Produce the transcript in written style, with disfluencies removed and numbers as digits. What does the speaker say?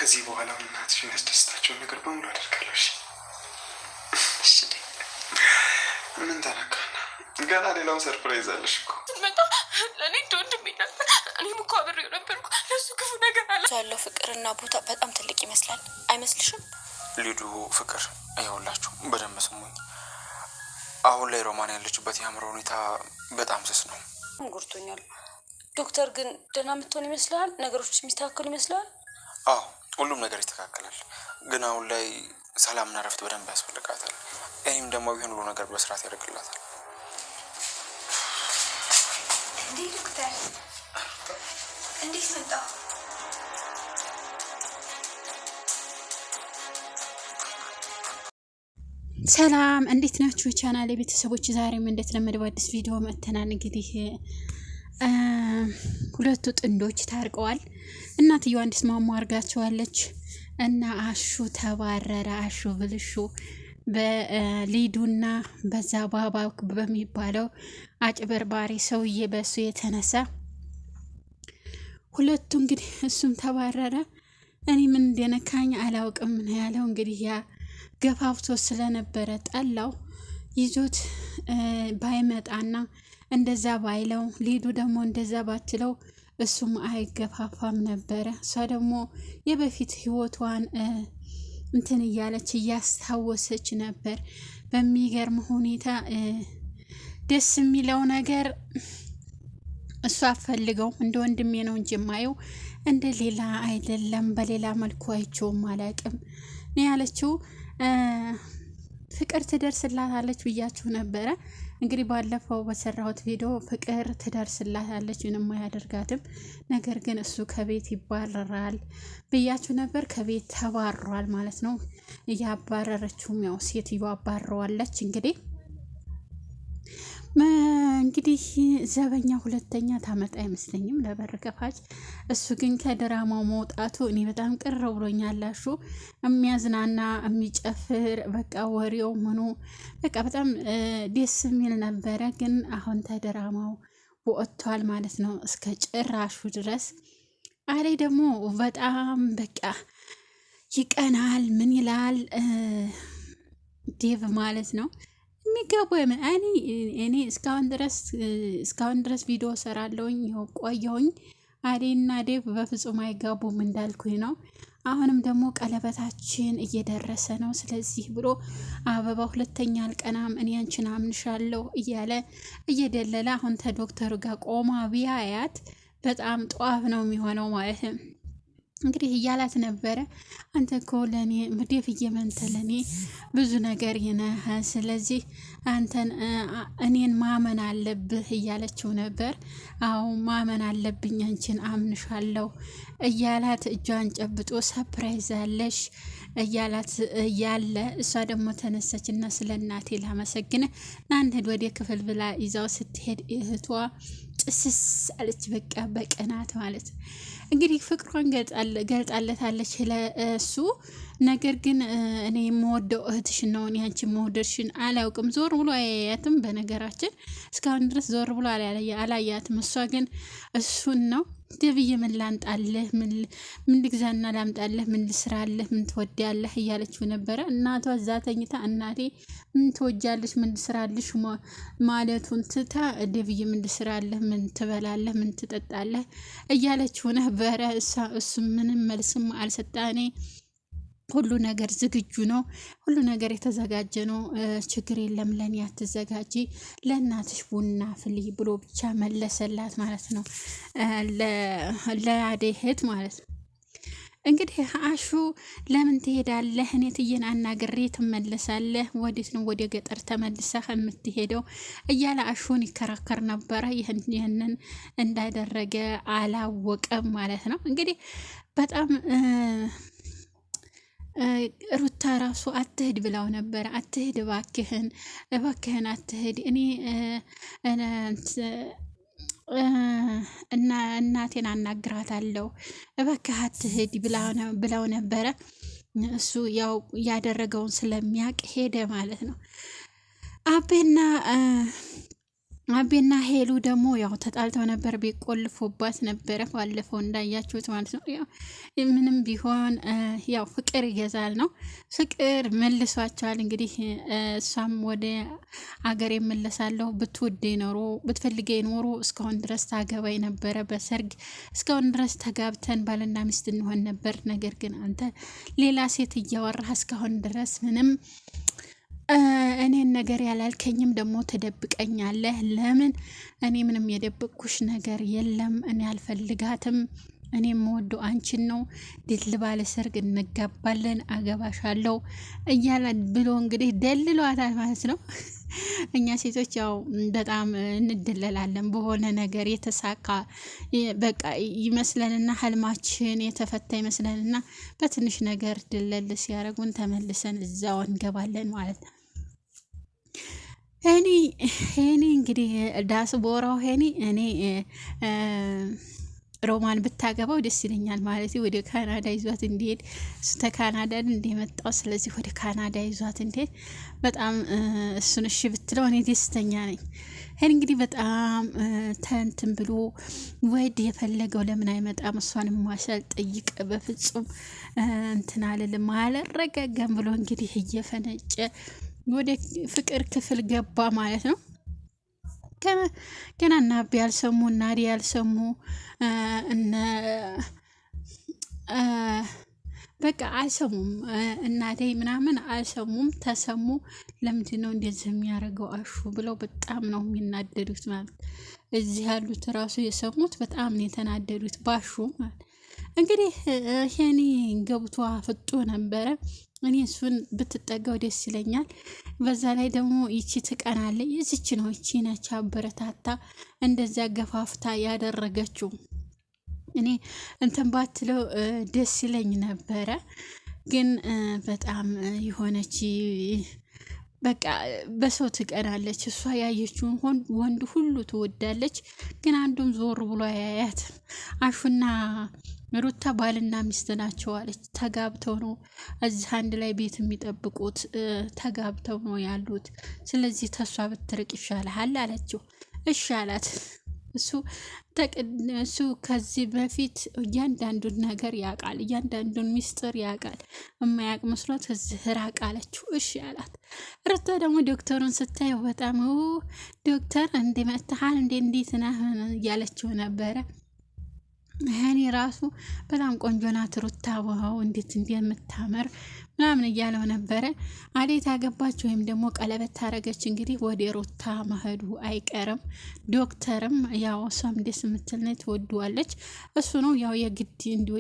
ከዚህ በኋላ እናትሽን ያስደስታቸውን ነገር በሙሉ አደርጋለሁ። እሺ ምን ተነካና? ገና ሌላውን ሰርፕራይዝ አለሽ እኮ። መጣ ለእኔ እንደወንድሜ ነበር። እኔም እኮ አብሬው ነበርኩ። ለሱ ክፉ ነገር አለ ያለው ፍቅርና ቦታ በጣም ትልቅ ይመስላል አይመስልሽም? ሊዱ ፍቅር ይኸውላችሁ በደንብ ስሙኝ። አሁን ላይ ሮማን ያለችበት የአእምሮ ሁኔታ በጣም ስስ ነው። ጎድቶኛል። ዶክተር ግን ደህና የምትሆን ይመስላል? ነገሮች የሚስተካከሉ ይመስላል? አዎ ሁሉም ነገር ይስተካከላል። ግን አሁን ላይ ሰላምና እረፍት በደንብ ያስፈልጋታል። እኔም ደግሞ ቢሆን ሁሉ ነገር በስርዓት ያደርግላታል። እንዴ ዶክተር እንዴት መጣ? ሰላም እንዴት ናችሁ ቻናሌ ቤተሰቦች? ዛሬም እንደተለመደው አዲስ ቪዲዮ መጥተናል። እንግዲህ ሁለቱ ጥንዶች ታርቀዋል። እናትየዋ እንዲስማሙ አድርጋቸዋለች እና አሹ ተባረረ። አሹ ብልሹ በሊዱና በዛ ባባ በሚባለው አጭበርባሪ ሰውዬ በሱ የተነሳ ሁለቱ እንግዲህ እሱም ተባረረ። እኔ ምን እንደነካኝ አላውቅም ነው ያለው። እንግዲህ ያ ገፋፍቶ ስለነበረ ጠላው ይዞት ባይመጣና እንደዛ ባይለው ሊዱ ደግሞ እንደዛ ባትለው እሱም አይገፋፋም ነበረ። እሷ ደግሞ የበፊት ህይወቷን እንትን እያለች እያስታወሰች ነበር። በሚገርም ሁኔታ ደስ የሚለው ነገር እሷ ፈልገው እንደ ወንድሜ ነው እንጂ የማየው እንደ ሌላ አይደለም፣ በሌላ መልኩ አይቼውም አላውቅም ነው ያለችው። ፍቅር ትደርስላታለች ብያችሁ ነበረ። እንግዲህ ባለፈው በሰራሁት ቪዲዮ ፍቅር ትደርስላታለች፣ ምንም አያደርጋትም። ነገር ግን እሱ ከቤት ይባረራል ብያችሁ ነበር። ከቤት ተባሯል ማለት ነው። እያባረረችውም ያው ሴትዮዋ አባረዋለች። እንግዲህ ዘበኛ ሁለተኛ ታመጣ አይመስለኝም ለበር ከፋች። እሱ ግን ከድራማው መውጣቱ እኔ በጣም ቅር ብሎኛል። አሹ የሚያዝናና የሚጨፍር በቃ ወሬው ምኑ በቃ በጣም ደስ የሚል ነበረ። ግን አሁን ተድራማው ወጥቷል ማለት ነው እስከ ጭራሹ ድረስ። አሌ ደግሞ በጣም በቃ ይቀናል። ምን ይላል ዴቭ ማለት ነው የሚገቡ እኔ እስካሁን ድረስ ቪዲዮ ሰራለሁኝ ቆየሁኝ። አዴና ዴቭ በፍጹም አይጋቡም እንዳልኩኝ ነው። አሁንም ደግሞ ቀለበታችን እየደረሰ ነው፣ ስለዚህ ብሎ አበባ ሁለተኛ አልቀናም እኔ አንቺን አምንሻለሁ እያለ እየደለለ አሁን ተዶክተሩ ጋር ቆማ ቢያያት በጣም ጧፍ ነው የሚሆነው ማለት ነው። እንግዲህ እያላት ነበረ አንተ እኮ ለእኔ ምዴፍ እየመንተ ለእኔ ብዙ ነገር ይነህ፣ ስለዚህ አንተን እኔን ማመን አለብህ እያለችው ነበር። አዎ ማመን አለብኝ አንቺን አምንሻለሁ እያላት እጇን ጨብጦ ሰፕራይዝ አለሽ እያላት እያለ እሷ ደግሞ ተነሰች እና ስለ እናቴ ላመሰግነ ናንሄድ ወደ ክፍል ብላ ይዛው ስትሄድ እህቷ ጭስስ አለች። በቃ በቀናት ማለት እንግዲህ ፍቅሯን ገልጣለታለች ለእሱ። ነገር ግን እኔ የምወደው እህትሽን ነው፣ እኔ አንቺ መውደድሽን አላውቅም። ዞር ብሎ አያያትም። በነገራችን እስካሁን ድረስ ዞር ብሎ አላያትም። እሷ ግን እሱን ነው ደብዬ ምን ላምጣልህ፣ ምን ልግዛና ላምጣልህ፣ ምን ልስራልህ፣ ምን ትወዳለህ እያለችው ነበረ። እናቷ እዛ ተኝታ እናቴ ምን ትወጃለሽ፣ ምን ልስራልሽ ማለቱን ትታ ደብዬ ምን ልስራልህ፣ ምን ትበላለህ፣ ምን ትጠጣለህ እያለችው ነበረ። እሱ ምንም መልስም አልሰጣኔ ሁሉ ነገር ዝግጁ ነው፣ ሁሉ ነገር የተዘጋጀ ነው፣ ችግር የለም ለኔ አትዘጋጂ፣ ለእናትሽ ቡና ፍሊ ብሎ ብቻ መለሰላት ማለት ነው፣ ለአደይ እህት ማለት ነው። እንግዲህ አሹ ለምን ትሄዳለህ? እኔ እትዬን አናግሬ ትመለሳለህ። ወዴት ነው ወደ ገጠር ተመልሰህ የምትሄደው? እያለ አሹን ይከራከር ነበረ። ይህንን እንዳደረገ አላወቀም ማለት ነው። እንግዲህ በጣም ሩታ ራሱ አትሄድ ብላው ነበረ። አትሄድ እባክህን አትሄድ፣ እኔ እና እናቴን አናግራታለሁ እባክህ አትሄድ ብላው ነበረ። እሱ ያው ያደረገውን ስለሚያውቅ ሄደ ማለት ነው። አቤና አቤና ሄሉ ደግሞ ያው ተጣልተው ነበር፣ ቤት ቆልፎባት ነበረ ባለፈው እንዳያችሁት ማለት ነው። ያው ምንም ቢሆን ያው ፍቅር ይገዛል ነው። ፍቅር መልሷቸዋል። እንግዲህ እሷም ወደ አገር የመለሳለሁ ብትወደ ኖሮ ብትፈልገ ኖሮ እስካሁን ድረስ ታገባይ ነበረ፣ በሰርግ እስካሁን ድረስ ተጋብተን ባልና ሚስት እንሆን ነበር። ነገር ግን አንተ ሌላ ሴት እያወራህ እስካሁን ድረስ ምንም እኔን ነገር ያላልከኝም ደግሞ ትደብቀኛለህ። ለምን? እኔ ምንም የደብቅኩሽ ነገር የለም። እኔ አልፈልጋትም። እኔ የምወደው አንቺን ነው። ድል ባለ ሰርግ እንጋባለን፣ አገባሻለሁ እያለ ብሎ እንግዲህ ደልሏታል ማለት ነው። እኛ ሴቶች ያው በጣም እንደለላለን በሆነ ነገር የተሳካ በቃ ይመስለንና ህልማችን የተፈታ ይመስለንና በትንሽ ነገር ድለል ሲያደርጉን ተመልሰን እዛው እንገባለን ማለት ነው። ሄኒ እንግዲህ ዳስ ቦራው ሄኒ እኔ ሮማን ብታገባው ደስ ይለኛል ማለት ወደ ካናዳ ይዟት እንዲሄድ እሱ ተካናዳ እንደመጣው፣ ስለዚህ ወደ ካናዳ ይዟት እንዲሄድ በጣም እሱን እሺ ብትለው እኔ ደስተኛ ነኝ። ይሄን እንግዲህ በጣም ተንትን ብሎ ወድ የፈለገው ለምን አይመጣም እሷን ማሻል ጠይቅ፣ በፍጹም እንትን አልልም አላረጋጋም ብሎ እንግዲህ እየፈነጨ ወደ ፍቅር ክፍል ገባ ማለት ነው። ገና እና አቢ ያልሰሙ እና ዲ ያልሰሙ እነ በቃ አልሰሙም፣ እናቴ ምናምን አልሰሙም። ተሰሙ። ለምንድን ነው እንደዚህ የሚያደርገው አሹ ብለው በጣም ነው የሚናደዱት ማለት። እዚህ ያሉት ራሱ የሰሙት በጣም ነው የተናደዱት ባሹ ማለት። እንግዲህ ሄኒ ገብቷ ፍጦ ነበረ። እኔ እሱን ብትጠጋው ደስ ይለኛል። በዛ ላይ ደግሞ ይቺ ትቀናለች። ይቺ ነው ይቺ ነች አበረታታ እንደዚያ ገፋፍታ ያደረገችው። እኔ እንትን ባትለው ደስ ይለኝ ነበረ። ግን በጣም የሆነች በቃ በሰው ትቀናለች። እሷ ያየችውን ወንድ ሁሉ ትወዳለች። ግን አንዱም ዞር ብሎ ያያት። አሹና ሩታ ባልና ሚስት ናቸው አለች። ተጋብተው ነው እዚህ አንድ ላይ ቤት የሚጠብቁት፣ ተጋብተው ነው ያሉት። ስለዚህ ተሷ ብትርቅ ይሻልሃል አለችው። እሺ አላት። እሱ ከዚህ በፊት እያንዳንዱን ነገር ያውቃል፣ እያንዳንዱን ሚስጥር ያውቃል። የማያውቅ መስሎት እዚህ ራቅ አለችው። እሺ አላት። ሩታ ደግሞ ዶክተሩን ስታየው በጣም ዶክተር እንደመታሃል እንዴት ነህ እያለችው ነበረ። እኔ ራሱ በጣም ቆንጆ ናት ሩታ፣ ዋው እንዴት እንደምታምር ምናምን እያለው ነበረ። አዴት አገባች ወይም ደግሞ ቀለበት ታረገች እንግዲህ ወደ ሩታ መሄዱ አይቀርም። ዶክተርም ያው እሷም ደስ የምትል ነው፣ ትወደዋለች። እሱ ነው ያው የግድ እንዲወድ